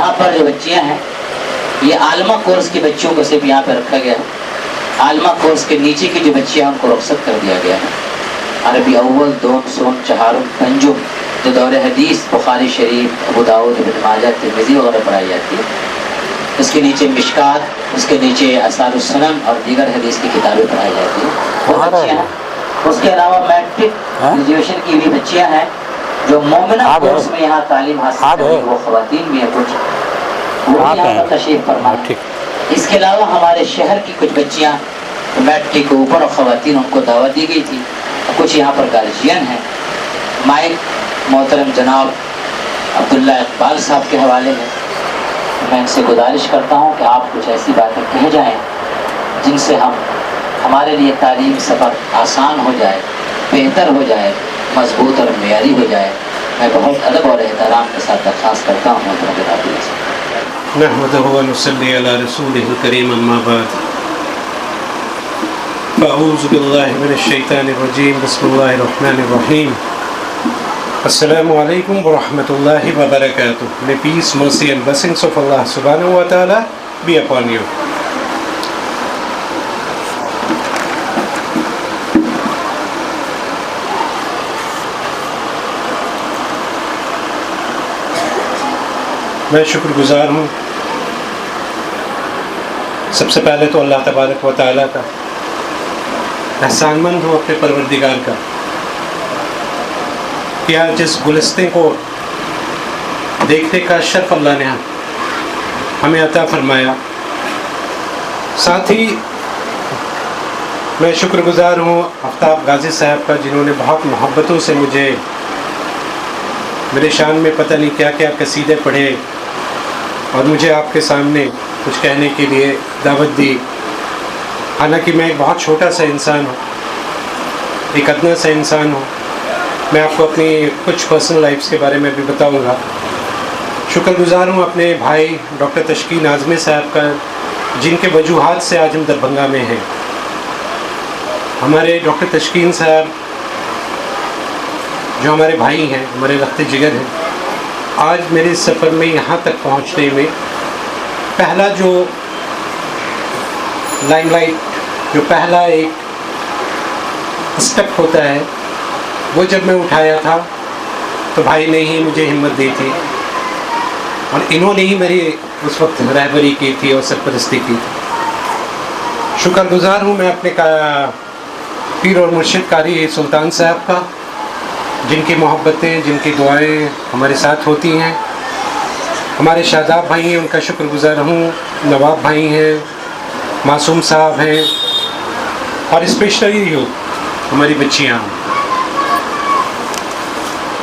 یہاں پر جو بچیاں ہیں یہ عالمہ کورس کی بچیوں کو صرف یہاں پہ رکھا گیا ہے. عالمہ کورس کے نیچے کی جو بچیاں ان کو رخصت کر دیا گیا ہے. عربی اول، دوم، سوم، چہارم، پنجم جو دور حدیث بخاری شریف، ابو داؤد، ابن ماجہ، ترمذی وغیرہ پڑھائی جاتی ہے. اس کے نیچے مشکات، اس کے نیچے آثار السنن اور دیگر حدیث کی کتابیں پڑھائی جاتی ہیں. وہ بچیاں ہیں. اس کے علاوہ میٹرک گریجویشن کی بھی بچیاں ہیں جو مومنہ کورس میں یہاں تعلیم حاصل کر رہی ہیں. وہ خواتین بھی ہیں کچھ، وہ بھی یہاں پر تشریف فرما ہے. اس کے علاوہ ہمارے شہر کی کچھ بچیاں میٹرک کے اوپر اور خواتین ان کو دعوت دی گئی تھی. کچھ یہاں پر گارجین ہیں. مائک محترم جناب عبداللہ اقبال صاحب کے حوالے میں میں ان سے گزارش کرتا ہوں کہ آپ کچھ ایسی باتیں کہہ جائیں جن سے ہمارے لیے تعلیم سفر آسان ہو جائے، بہتر ہو جائے، مضبوط اور معیاری ہو جائے. میں بہت ادب اور احترام کے ساتھ درخواست کرتا ہوں محترم جناب سے. نحمدہ و نصلی علی رسولہ الکریم، اما بعد، فاعوذ باللہ من الشیطان الرجیم، بسم اللہ الرحمن الرحیم. السلام علیکم ورحمۃ اللہ وبرکاتہ. May peace, mercy and blessings of Allah subhanahu wa ta'ala be upon you. میں شکر گزار ہوں سب سے پہلے تو اللہ تبارک و تعالیٰ کا، احسان مند ہوں اپنے پروردگار کا کہ آج اس گلستے کو دیکھنے کا شرف اللہ نے ہمیں عطا فرمایا. ساتھ ہی میں شکر گزار ہوں آفتاب غازی صاحب کا، جنہوں نے بہت محبتوں سے مجھے میرے شان میں پتہ نہیں کیا کیا قصیدے پڑھے اور مجھے آپ کے سامنے کچھ کہنے کے لیے دعوت دی. حالانکہ میں ایک بہت چھوٹا سا انسان ہوں، ایک ادنا سا انسان ہوں. میں آپ کو اپنی کچھ پرسنل لائفز کے بارے میں بھی بتاؤں گا. شکر گزار ہوں اپنے بھائی ڈاکٹر تشکین اعظمی صاحب کا، جن کے وجوہات سے آج ہم دربھنگہ میں ہیں. ہمارے ڈاکٹر تشکین صاحب جو ہمارے بھائی ہیں، ہمارے رخت جگر ہیں، آج میرے سفر میں یہاں تک پہنچنے میں پہلا جو لائم لائٹ، جو پہلا ایک اسٹیپ ہوتا ہے، وہ جب میں اٹھایا تھا تو بھائی نے ہی مجھے ہمت دی تھی اور انہوں نے ہی میری اس وقت رہبری کی تھی اور سرپرستی کی تھی. شکر گزار ہوں میں اپنے پیر اور مرشد قاری سلطان صاحب کا، جن کی محبتیں، جن کی دعائیں ہمارے ساتھ ہوتی ہیں. ہمارے شاداب بھائی ہیں، ان کا شکر گزار ہوں. نواب بھائی ہیں، معصوم صاحب ہیں، اور اسپیشلی ہماری بچیاں،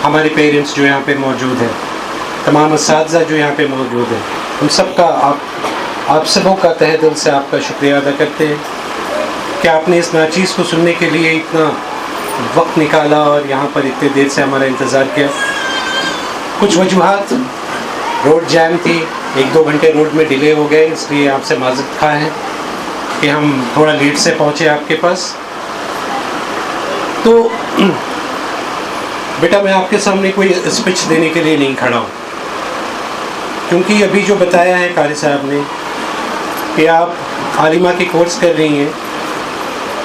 ہمارے پیرنٹس جو یہاں پہ موجود ہیں، تمام اساتذہ جو یہاں پہ موجود ہیں، ہم سب کا آپ سبوں کا تہہ دل سے آپ کا شکریہ ادا کرتے ہیں کہ آپ نے اس ناچیز کو سننے کے لیے اتنا وقت نکالا اور یہاں پر اتنے دیر سے ہمارا انتظار کیا. کچھ وجوہات، روڈ جیم تھی، 1-2 گھنٹے روڈ میں ڈیلے ہو گئے، اس لیے آپ سے معذرت خواہ ہیں کہ ہم تھوڑا لیٹ سے پہنچے آپ کے پاس. تو بیٹا میں آپ کے سامنے کوئی اسپیچ دینے کے لیے نہیں کھڑا ہوں، کیونکہ ابھی جو بتایا ہے قاری صاحب نے کہ آپ عالمہ کے کورس کر رہی ہیں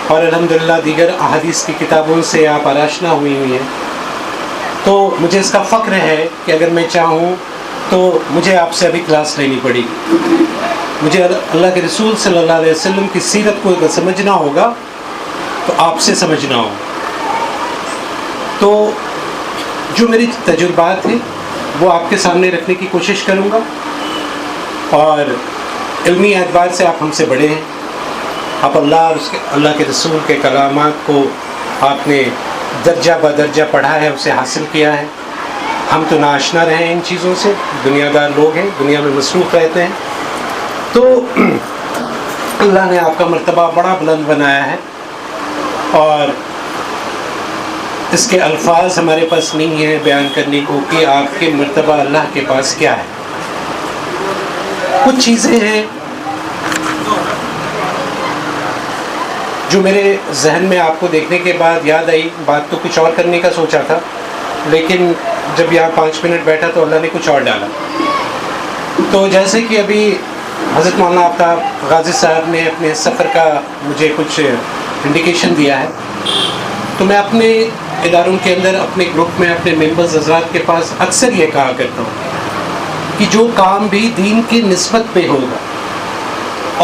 اور الحمدللہ دیگر احادیث کی کتابوں سے آپ آشنا ہوئی ہیں، تو مجھے اس کا فخر ہے کہ اگر میں چاہوں تو مجھے آپ سے ابھی کلاس لینی پڑے گی. مجھے اللہ کے رسول صلی اللہ علیہ وسلم کی سیرت کو اگر سمجھنا ہوگا تو آپ سے سمجھنا ہوگا. تو جو میری تجربات ہیں وہ آپ کے سامنے رکھنے کی کوشش کروں گا، اور علمی اعتبار سے آپ ہم سے بڑے ہیں. آپ اللہ اور اللہ کے رسول کے کلامات کو آپ نے درجہ بدرجہ پڑھا ہے، اسے حاصل کیا ہے. ہم تو ناآشنا رہے ہیں ان چیزوں سے، دنیا دار لوگ ہیں، دنیا میں مصروف رہتے ہیں. تو اللہ نے آپ کا مرتبہ بڑا بلند بنایا ہے، اور اس کے الفاظ ہمارے پاس نہیں ہیں بیان کرنے کو کہ آپ کے مرتبہ اللہ کے پاس کیا ہے. کچھ چیزیں ہیں جو میرے ذہن میں آپ کو دیکھنے کے بعد یاد آئی. بات تو کچھ اور کرنے کا سوچا تھا، لیکن جب یہاں 5 منٹ بیٹھا تو اللہ نے کچھ اور ڈالا. تو جیسے کہ ابھی حضرت مولانا آفتاب غازی صاحب نے اپنے سفر کا مجھے کچھ انڈیکیشن دیا ہے، تو میں اپنے اداروں کے اندر، اپنے گروپ میں، اپنے ممبرز حضرات کے پاس اکثر یہ کہا کرتا ہوں کہ جو کام بھی دین کی نسبت پہ ہوگا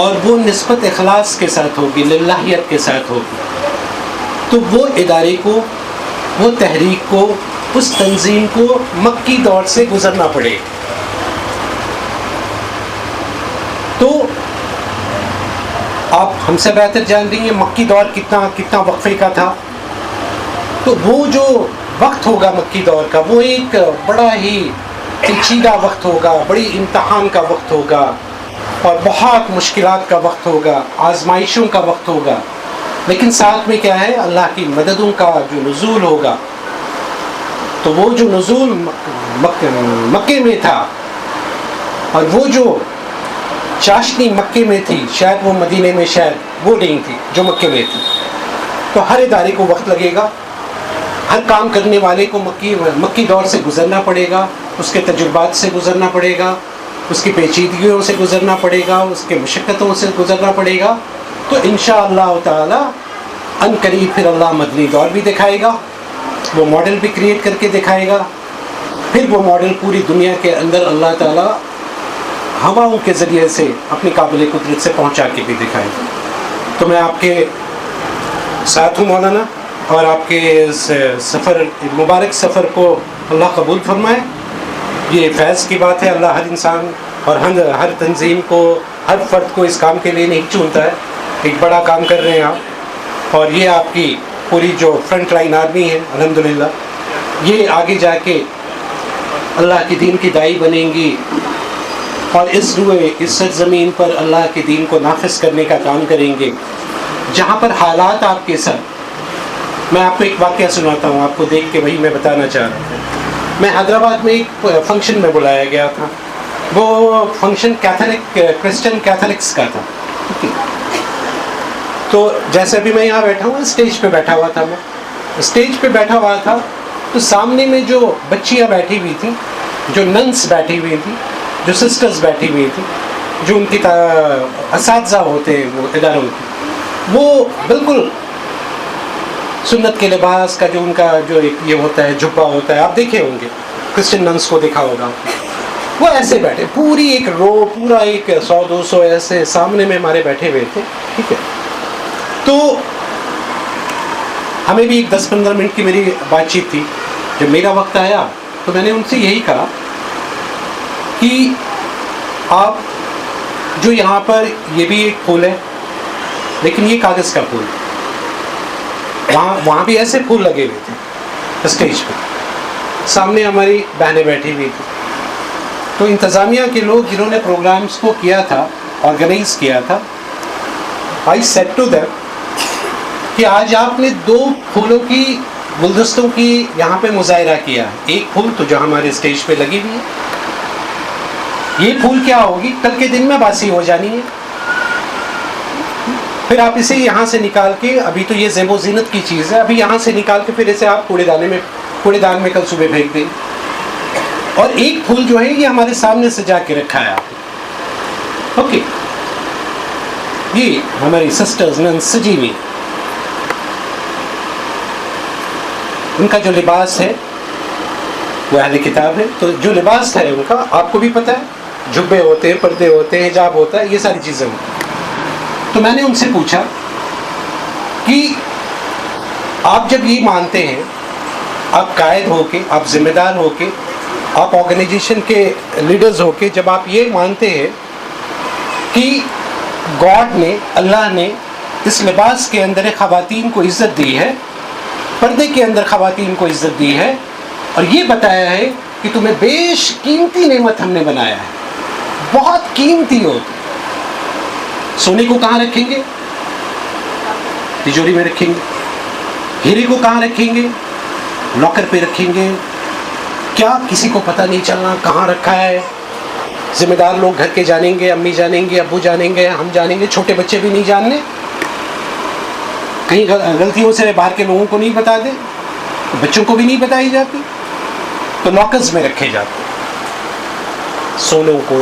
اور وہ نسبت اخلاص کے ساتھ ہوگی، للہیت کے ساتھ ہوگی، تو وہ ادارے کو، وہ تحریک کو، اس تنظیم کو مکی دور سے گزرنا پڑے. تو آپ ہم سے بہتر جان رہی ہیں مکی دور کتنا وقفے کا تھا. تو وہ جو وقت ہوگا مکی دور کا، وہ ایک بڑا ہی پیچیدہ وقت ہوگا، بڑی امتحان کا وقت ہوگا، اور بہت مشکلات کا وقت ہوگا، آزمائشوں کا وقت ہوگا. لیکن ساتھ میں کیا ہے، اللہ کی مددوں کا جو نزول ہوگا. تو وہ جو نزول مکے میں تھا، اور وہ جو چاشنی مکے میں تھی، شاید وہ مدینے میں شاید وہ نہیں تھی جو مکے میں تھی. تو ہر ادارے کو وقت لگے گا، ہر کام کرنے والے کو مکی دور سے گزرنا پڑے گا، اس کے تجربات سے گزرنا پڑے گا، اس کی پیچیدگیوں سے گزرنا پڑے گا، اس کے مشقتوں سے گزرنا پڑے گا. تو انشاءاللہ تعالی ان قریب پھر اللہ مدنی دور بھی دکھائے گا، وہ ماڈل بھی کریٹ کر کے دکھائے گا. پھر وہ ماڈل پوری دنیا کے اندر اللہ تعالی ہواؤں کے ذریعے سے اپنی قابل قدرت سے پہنچا کے بھی دکھائے گا. تو میں آپ کے ساتھ ہوں مولانا، اور آپ کے اس سفر، مبارک سفر کو اللہ قبول فرمائے. یہ فیض کی بات ہے، اللہ ہر انسان اور ہر تنظیم کو، ہر فرد کو اس کام کے لیے نہیں چنتا ہے. ایک بڑا کام کر رہے ہیں آپ، اور یہ آپ کی پوری جو فرنٹ لائن آرمی ہے الحمدللہ، یہ آگے جا کے اللہ کے دین کی داعی بنیں گی، اور اس سرزمین پر اللہ کے دین کو نافذ کرنے کا کام کریں گے. جہاں پر حالات آپ کے ساتھ، میں آپ کو ایک واقعہ سناتا ہوں، آپ کو دیکھ کے وہی میں بتانا چاہ رہا ہوں. میں حیدرآباد میں ایک فنکشن میں بلایا گیا تھا. وہ فنکشن کرسچن کیتھولکس کا تھا. تو جیسے ابھی میں یہاں بیٹھا ہوں، اسٹیج پہ بیٹھا ہوا تھا، میں اسٹیج پہ بیٹھا ہوا تھا، تو سامنے میں جو بچیاں بیٹھی ہوئی تھیں، جو ننس بیٹھی ہوئی تھیں، جو سسٹرز بیٹھی ہوئی تھیں، جو ان کی اساتذہ ہوتے ہیں وہ اداروں کی، وہ بالکل سنت کے لباس کا جو ان کا جو ایک یہ ہوتا ہے، جبہ ہوتا ہے، آپ دیکھے ہوں گے، کرسچن ننس کو دیکھا ہوگا، وہ ایسے بیٹھے، پوری ایک رو، پورا ایک 100-200 ایسے سامنے میں ہمارے بیٹھے ہوئے تھے. ٹھیک ہے. تو ہمیں بھی ایک 10-15 منٹ کی میری بات چیت تھی. جب میرا وقت آیا تو میں نے ان سے یہی کہا کہ آپ جو یہاں پر، یہ بھی ایک پھول ہے لیکن یہ کاغذ کا پھول، وہاں بھی ایسے پھول لگے ہوئے تھے اسٹیج پہ، سامنے ہماری بہنیں بیٹھی ہوئی تھی. تو انتظامیہ کے لوگ جنہوں نے پروگرامز کو کیا تھا، آرگنائز کیا تھا، I said to them کہ آج آپ نے 2 پھولوں کی، گلدستوں کی یہاں پہ مظاہرہ کیا. ایک پھول تو جو ہمارے اسٹیج پہ لگی ہوئی ہے، یہ پھول کیا ہوگی، کل کے دن میں باسی ہو جانی ہے. پھر آپ اسے یہاں سے نکال کے، ابھی تو یہ زیب و زینت کی چیز ہے، ابھی یہاں سے نکال کے پھر اسے آپ کوڑے دان میں کل صبح پھینک دیں. اور ایک پھول جو ہے یہ ہمارے سامنے سجا کے رکھا ہے آپ نے. اوکے، یہ ہماری سسٹرز نن سجی ہوئی، ان کا جو لباس ہے وہ اہل کتاب ہے. تو جو لباس ہے ان کا آپ کو بھی پتہ ہے، جبے ہوتے ہیں، پردے ہوتے ہیں، حجاب ہوتا ہے، یہ ساری چیزیں ہوتی ہیں. تو میں نے ان سے پوچھا کہ آپ جب یہ مانتے ہیں، آپ قائد ہو کے، آپ ذمہ دار ہو کے، آپ آرگنائزیشن کے لیڈرز ہو کے، جب آپ یہ مانتے ہیں کہ گاڈ نے، اللہ نے اس لباس کے اندر خواتین کو عزت دی ہے، پردے کے اندر خواتین کو عزت دی ہے، اور یہ بتایا ہے کہ تمہیں بیش قیمتی نعمت ہم نے بنایا ہے، بہت قیمتی ہوتی. سونے کو کہاں رکھیں گے؟ تجوری میں رکھیں گے. ہیرے کو کہاں رکھیں گے؟ لاکر پہ رکھیں گے. کیا کسی کو پتہ نہیں چلنا کہاں رکھا ہے. ذمہ دار لوگ گھر کے جانیں گے، امی جانیں گے، ابو جانیں گے، ہم جانیں گے، چھوٹے بچے بھی نہیں جاننے. کہیں غلطیوں سے باہر کے لوگوں کو نہیں بتا دیں، بچوں کو بھی نہیں بتائی جاتی. تو لاکرز میں رکھے جاتے سونوں کو،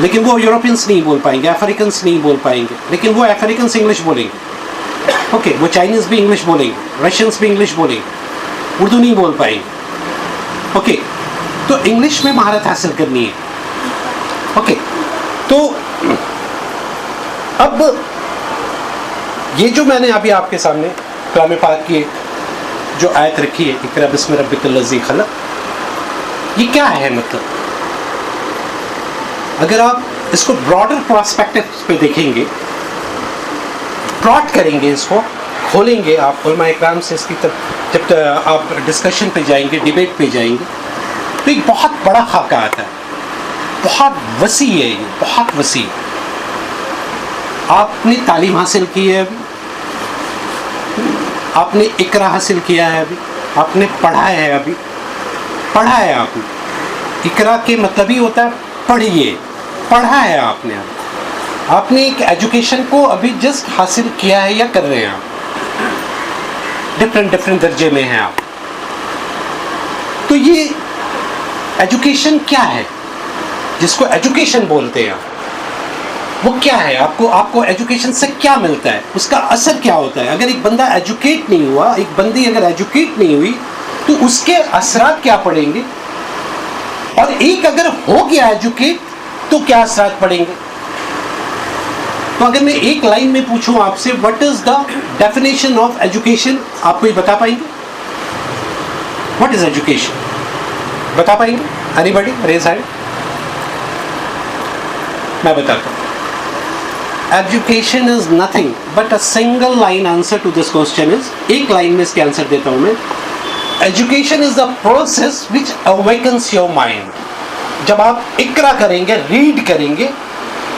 لیکن وہ یورپینس نہیں بول پائیں گے, افریقنس نہیں بول پائیں گے, لیکن وہ افریقنس انگلش بولیں گے. اوکے, وہ چائنیز بھی انگلش بولیں گے, رشینس بھی انگلش بولیں گے, اردو نہیں بول پائیں گے. اوکے, تو انگلش میں مہارت حاصل کرنی ہے. اوکے, تو اب یہ جو میں نے ابھی آپ کے سامنے کلام پاک کی جو آیت رکھی ہے, اقرا بسم ربک الذی خلق, یہ کیا ہے مطلب؟ اگر آپ اس کو براڈر پرسپیکٹو پہ دیکھیں گے, پلاٹ کریں گے, اس کو کھولیں گے, آپ علماء اکرام سے اس کی جب آپ ڈسکشن پہ جائیں گے, ڈیبیٹ پہ جائیں گے, تو ایک بہت بڑا خاکہ آتا ہے, بہت وسیع ہے, یہ بہت وسیع. آپ نے تعلیم حاصل کی ہے ابھی, آپ نے اقرا حاصل کیا ہے ابھی, آپ نے پڑھا ہے ابھی, پڑھا ہے آپ نے. اقرا کے مطلب ہی ہوتا ہے پڑھیے, پڑھا ہے آپ نے, آپ نے ایک ایجوکیشن کو ابھی جسٹ حاصل کیا ہے یا کر رہے ہیں آپ, ڈفرینٹ درجے میں ہیں آپ. تو یہ ایجوکیشن کیا ہے جس کو ایجوکیشن بولتے ہیں, وہ کیا ہے؟ آپ کو ایجوکیشن سے کیا ملتا ہے, اس کا اثر کیا ہوتا ہے؟ اگر ایک بندہ ایجوکیٹ نہیں ہوا, ایک بندی اگر ایجوکیٹ نہیں ہوئی, تو اس کے اثرات کیا پڑیں گے؟ اور ایک اگر ہو گیا ایجوکیٹ تو کیا اثرات پڑیں گے؟ تو اگر میں ایک لائن میں پوچھوں آپ سے, what is the definition of education, آپ کو یہ بتا پائیں گے؟ What is education? بتا پائیں گے؟ anybody raise hand. میں بتاتا ہوں. Education is nothing but a single line answer to this question is, ایک لائن میں اس کے آنسر دیتا ہوں میں. Education is the process which awakens your mind. جب آپ اقرا کریں گے, ریڈ کریں گے,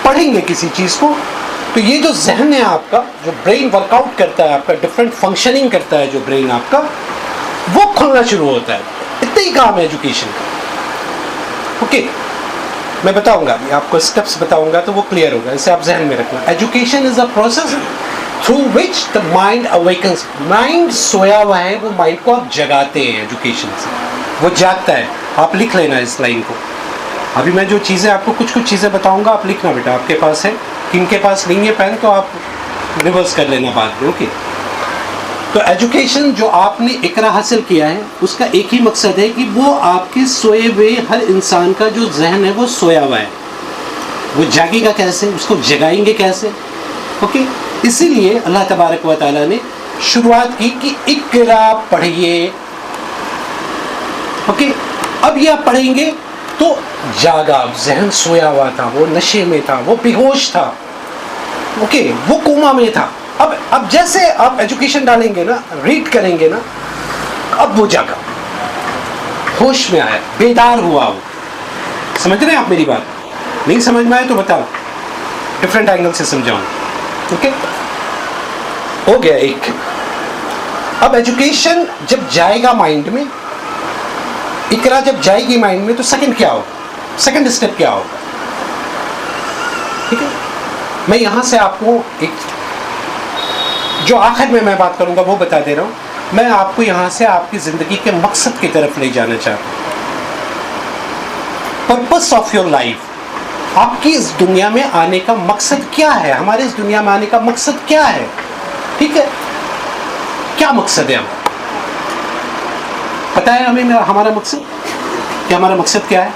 پڑھیں گے کسی چیز کو, تو یہ جو ذہن ہے آپ کا, جو برین ورک آؤٹ کرتا ہے آپ کا, ڈفرینٹ فنکشننگ کرتا ہے جو برین آپ کا, وہ کھلنا شروع ہوتا ہے. اتنا ہی کام ہے ایجوکیشن کا. اوکے, میں بتاؤں گا, آپ کو اسٹیپس بتاؤں گا تو وہ کلیئر ہوگا, اسے آپ ذہن میں رکھنا. Education is a process through which the mind awakens. Mind سویا ہوا ہے, وہ مائنڈ کو آپ جگاتے ہیں ایجوکیشن سے, وہ جاگتا ہے. آپ لکھ لینا اس لائن کو. ابھی میں جو چیزیں آپ کو کچھ چیزیں بتاؤں گا, آپ لکھنا بیٹا. آپ کے پاس ہے, کن کے پاس نہیں ہے پین, تو آپ ریورس کر لینا بعد میں. اوکے, تو ایجوکیشن جو آپ نے اقرا حاصل کیا ہے, اس کا ایک ہی مقصد ہے کہ وہ آپ کے سوئے ہوئے ہر انسان کا جو ذہن ہے وہ سویا ہوا ہے, وہ جاگے گا کیسے, اس کو جگائیں گے کیسے. اوکے, اسی لیے اللہ تبارک و تعالیٰ نے شروعات کی کہ اقرا پڑھیے. اوکے, اب یہ آپ پڑھیں گے تو جاگا, ذہن سویا ہوا تھا, وہ نشے میں تھا, وہ بے ہوش تھا. اوکے, وہ کوما میں تھا. اب جیسے آپ ایجوکیشن ڈالیں گے نا, ریڈ کریں گے نا, اب وہ جاگا, ہوش میں آیا, بیدار ہوا. وہ سمجھ رہے ہیں آپ میری بات؟ نہیں سمجھ میں آئے تو بتاؤ, ڈفرینٹ اینگل سے سمجھاؤں. اوکے, ہو گیا ایک. اب ایجوکیشن جب جائے گا مائنڈ میں, اقرا جب جائے گی مائنڈ میں, تو سیکنڈ کیا ہوگا, سیکنڈ اسٹیپ کیا ہوگا؟ ٹھیک ہے, میں یہاں سے آپ کو ایک جو آخر میں بات کروں گا وہ بتا دے رہا ہوں. میں آپ کو یہاں سے آپ کی زندگی کے مقصد کی طرف لے جانا چاہتا ہوں. پرپس آف یور لائف, آپ کی اس دنیا میں آنے کا مقصد کیا ہے, ہمارے اس دنیا میں آنے کا مقصد کیا ہے. ٹھیک ہے, کیا مقصد ہے ہمارا, پتہ ہے ہمیں ہمارا مقصد کہ ہمارا مقصد کیا ہے؟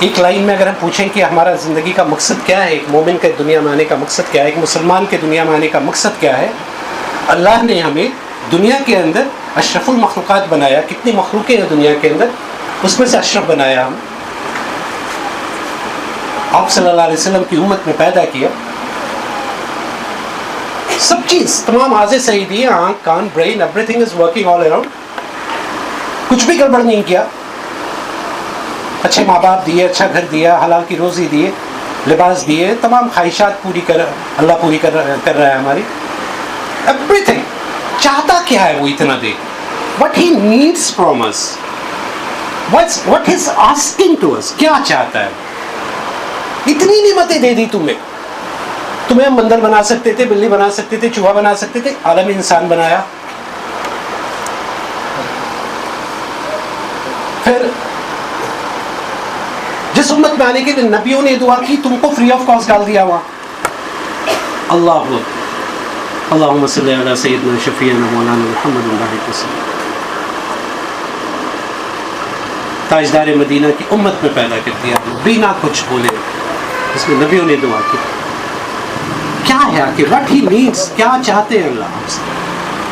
ایک لائن میں اگر ہم پوچھیں کہ ہمارا زندگی کا مقصد کیا ہے, ایک مومن کے دنیا میں آنے کا مقصد کیا ہے, ایک مسلمان کے دنیا میں آنے کا مقصد کیا ہے. اللہ نے ہمیں دنیا کے اندر اشرف المخلوقات بنایا. کتنی مخلوقیں ہیں دنیا کے اندر, اس میں سے اشرف بنایا ہم. آپ صلی اللہ علیہ وسلم کی امت میں پیدا کیا. سب چیز, تمام اعضاء صحیح دیے, آنکھ, کان, brain, every thing is working all around. کچھ بھی گڑبڑ نہیں کیا. اچھے ماں باپ دیے, اچھا گھر دیا, حلال کی روزی دیے, لباس دیے, تمام خواہشات اللہ پوری کر رہا ہے ہماری. Everything. چاہتا کیا ہے وہ اتنا دے؟ What he needs from us, what he is asking to us, کیا چاہتا ہے؟ اتنی نعمتیں دے دی تمہیں ہم بندر بنا سکتے تھے, بلی بنا سکتے تھے, چوہا بنا سکتے تھے, عالمی انسان بنایا. پھر جس امت میں آنے کے لیے نبیوں نے دعا کی تم کو فری آف کاسٹ ڈال دیا وہاں. اللہ اللہم صلی علی سیدنا شفیعنا مولانا محمد وبارک وسلم. تاجدار مدینہ کی امت میں پیدا کر دیا بنا کچھ بولے. اس میں نبیوں نے دعا کی. کیا ہے کہ وٹ ہی نیڈس, کیا چاہتے ہیں اللہ آپ سے؟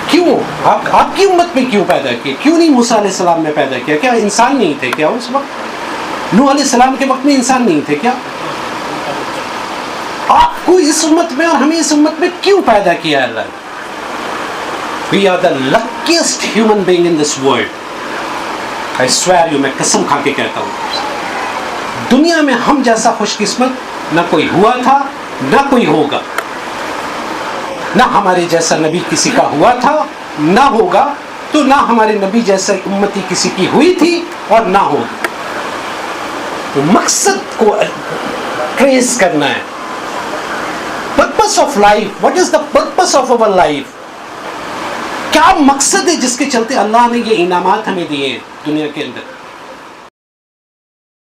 کیوں آپ کی امت میں کیوں پیدا کیے؟ کیوں نہیں موسیٰ علیہ السلام میں پیدا کیا؟ کیا انسان نہیں تھے کیا اس وقت؟ نوح علیہ السلام کے وقت میں انسان نہیں تھے کیا؟ آپ کو اس امت میں اور ہمیں اس امت میں کیوں پیدا کیا اللہ نے؟ We are the luckiest human being in this world. I swear you, میں قسم کھا کے کہتا ہوں دنیا میں ہم جیسا خوش قسمت نہ کوئی ہوا تھا نہ کوئی ہوگا. نہ ہمارے جیسا نبی کسی کا ہوا تھا نہ ہوگا, تو نہ ہمارے نبی جیسا امتی کسی کی ہوئی تھی اور نہ ہوگی. تو مقصد کو ٹریس کرنا ہے. Purpose of life, what is the purpose of over life? کیا مقصد ہے جس کے چلتے اللہ نے یہ انعامات ہمیں دیے ہیں دنیا کے اندر؟